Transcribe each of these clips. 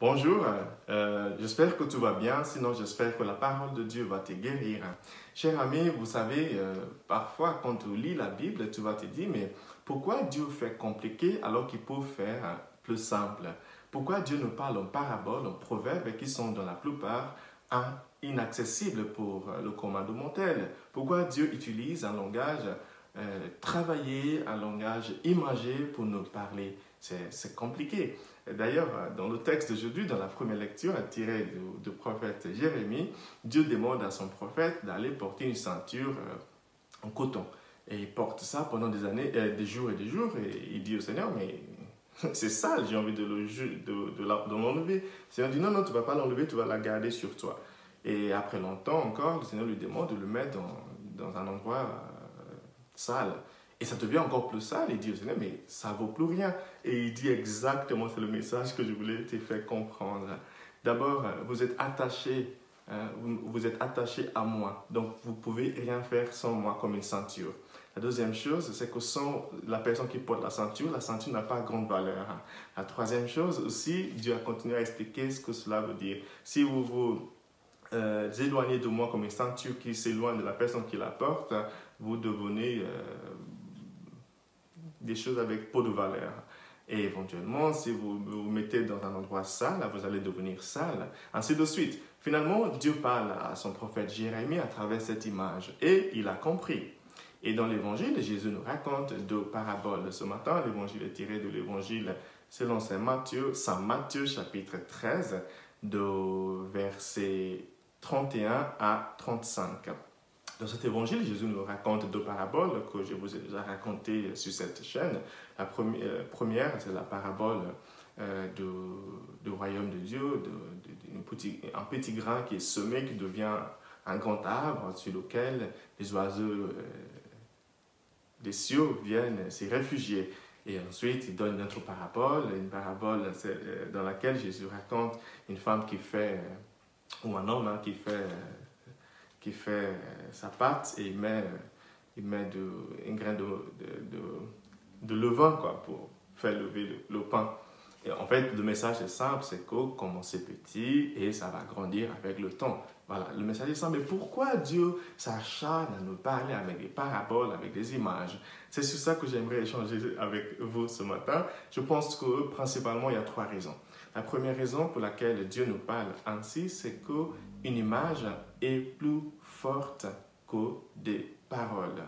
Bonjour, j'espère que tout va bien, sinon j'espère que la parole de Dieu va te guérir. Cher ami, vous savez, parfois quand tu lis la Bible, tu vas te dire, mais pourquoi Dieu fait compliqué alors qu'il peut faire plus simple? Pourquoi Dieu nous parle en paraboles, en proverbes qui sont dans la plupart inaccessibles pour le commun des mortels? Pourquoi Dieu utilise un langage travaillé, un langage imagé pour nous parler? C'est compliqué. D'ailleurs, dans le texte d'aujourd'hui, dans la première lecture tirée du prophète Jérémie, Dieu demande à son prophète d'aller porter une ceinture en coton. Et il porte ça pendant des années, des jours et des jours, et il dit au Seigneur, mais c'est sale, j'ai envie de l'enlever. Le Seigneur dit, non, non, tu ne vas pas l'enlever, tu vas la garder sur toi. Et après longtemps encore, le Seigneur lui demande de le mettre dans un endroit sale. Et ça devient encore plus sale. Il dit au Seigneur, mais ça ne vaut plus rien. Et il dit exactement, c'est le message que je voulais te faire comprendre. D'abord, vous êtes attaché, vous êtes attaché à moi. Donc, vous ne pouvez rien faire sans moi comme une ceinture. La deuxième chose, c'est que sans la personne qui porte la ceinture n'a pas grande valeur. La troisième chose aussi, Dieu a continué à expliquer ce que cela veut dire. Si vous vous éloignez de moi comme une ceinture qui s'éloigne de la personne qui la porte, vous devenez des choses avec peu de valeur. Et éventuellement, si vous vous mettez dans un endroit sale, vous allez devenir sale. Ainsi de suite. Finalement, Dieu parle à son prophète Jérémie à travers cette image. Et il a compris. Et dans l'évangile, Jésus nous raconte deux paraboles. Ce matin, l'évangile est tiré de l'évangile selon Saint Matthieu, chapitre 13, de versets 31 à 35. Dans cet évangile, Jésus nous raconte deux paraboles que je vous ai déjà racontées sur cette chaîne. La première, c'est la parabole du royaume de Dieu, un petit grain qui est semé, qui devient un grand arbre sur lequel les oiseaux des cieux viennent s'y réfugier. Et ensuite, il donne une autre parabole dans laquelle Jésus raconte une femme qui fait, ou un homme qui fait sa pâte et il met un grain de levain pour faire lever le pain. Et en fait, le message est simple, c'est que commencez petit et ça va grandir avec le temps. Voilà, le message est simple. Mais pourquoi Dieu s'acharne à nous parler avec des paraboles, avec des images? C'est sur ça que j'aimerais échanger avec vous ce matin. Je pense que principalement, il y a trois raisons. La première raison pour laquelle Dieu nous parle ainsi, c'est qu'une image est plus forte que des paroles.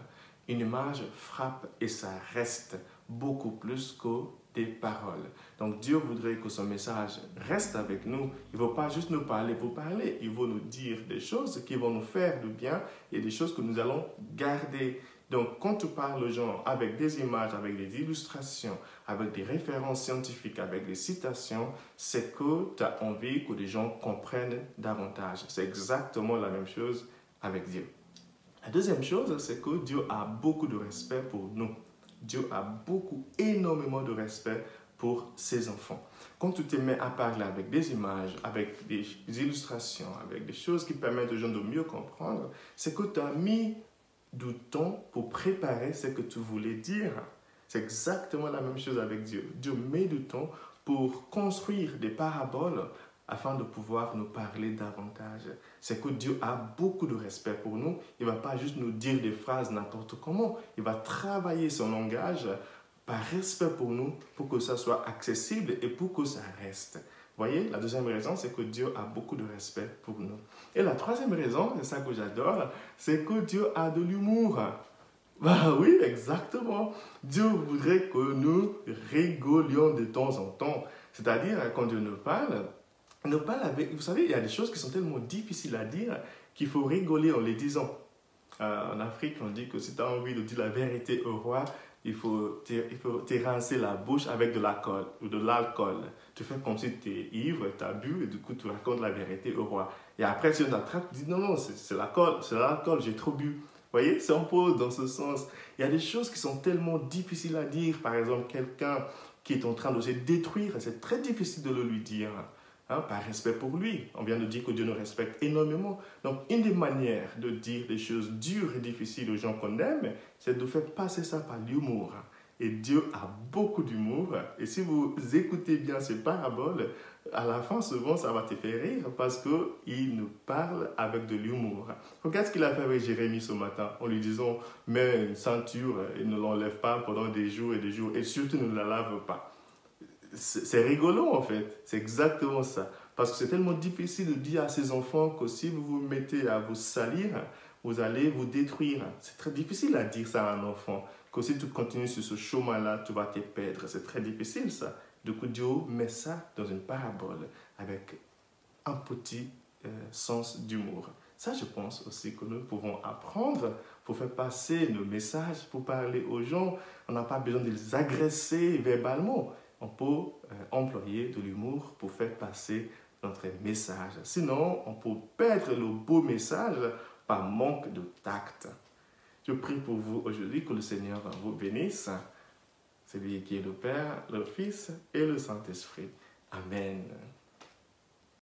Une image frappe et ça reste beaucoup plus que des paroles. Donc Dieu voudrait que son message reste avec nous. Il ne veut pas juste nous parler pour parler. Il veut nous dire des choses qui vont nous faire du bien et des choses que nous allons garder. Donc quand tu parles aux gens avec des images, avec des illustrations, avec des références scientifiques, avec des citations, c'est que tu as envie que les gens comprennent davantage. C'est exactement la même chose avec Dieu. La deuxième chose, c'est que Dieu a beaucoup de respect pour nous. Dieu a énormément de respect pour ses enfants. Quand tu te mets à parler avec des images, avec des illustrations, avec des choses qui permettent aux gens de mieux comprendre, c'est que tu as mis du temps pour préparer ce que tu voulais dire. C'est exactement la même chose avec Dieu. Dieu met du temps pour construire des paraboles afin de pouvoir nous parler davantage. C'est que Dieu a beaucoup de respect pour nous. Il ne va pas juste nous dire des phrases n'importe comment. Il va travailler son langage par respect pour nous, pour que ça soit accessible et pour que ça reste. Vous voyez, la deuxième raison, c'est que Dieu a beaucoup de respect pour nous. Et la troisième raison, c'est ça que j'adore, c'est que Dieu a de l'humour. Bah oui, exactement. Dieu voudrait que nous rigolions de temps en temps. C'est-à-dire, quand Dieu nous parle avec... Vous savez, il y a des choses qui sont tellement difficiles à dire qu'il faut rigoler en les disant. En Afrique, on dit que si tu as envie de dire la vérité au roi, il faut te rincer la bouche avec de l'alcool ou de l'alcool. Tu fais comme si tu es ivre, tu as bu et du coup tu racontes la vérité au roi. Et après, si on t'attrape, tu dis non, non, c'est l'alcool, j'ai trop bu. Vous voyez, c'est un peu dans ce sens. Il y a des choses qui sont tellement difficiles à dire. Par exemple, quelqu'un qui est en train de se détruire, c'est très difficile de le lui dire. Par respect pour lui. On vient de dire que Dieu nous respecte énormément. Donc, une des manières de dire des choses dures et difficiles aux gens qu'on aime, c'est de faire passer ça par l'humour. Et Dieu a beaucoup d'humour. Et si vous écoutez bien ces paraboles, à la fin, souvent, ça va te faire rire parce qu'il nous parle avec de l'humour. Regarde ce qu'il a fait avec Jérémie ce matin en lui disant, mets une ceinture et ne l'enlève pas pendant des jours et des jours. Et surtout, ne la lave pas. C'est rigolo en fait, c'est exactement ça. Parce que c'est tellement difficile de dire à ses enfants que si vous vous mettez à vous salir, vous allez vous détruire. C'est très difficile à dire ça à un enfant. Que si tu continues sur ce chemin-là, tu vas te perdre. C'est très difficile ça. Du coup, Dieu met ça dans une parabole avec un petit sens d'humour. Ça, je pense aussi que nous pouvons apprendre pour faire passer nos messages, pour parler aux gens. On n'a pas besoin de les agresser verbalement. On peut employer de l'humour pour faire passer notre message. Sinon, on peut perdre le beau message par manque de tact. Je prie pour vous aujourd'hui que le Seigneur vous bénisse. C'est lui qui est le Père, le Fils et le Saint-Esprit. Amen.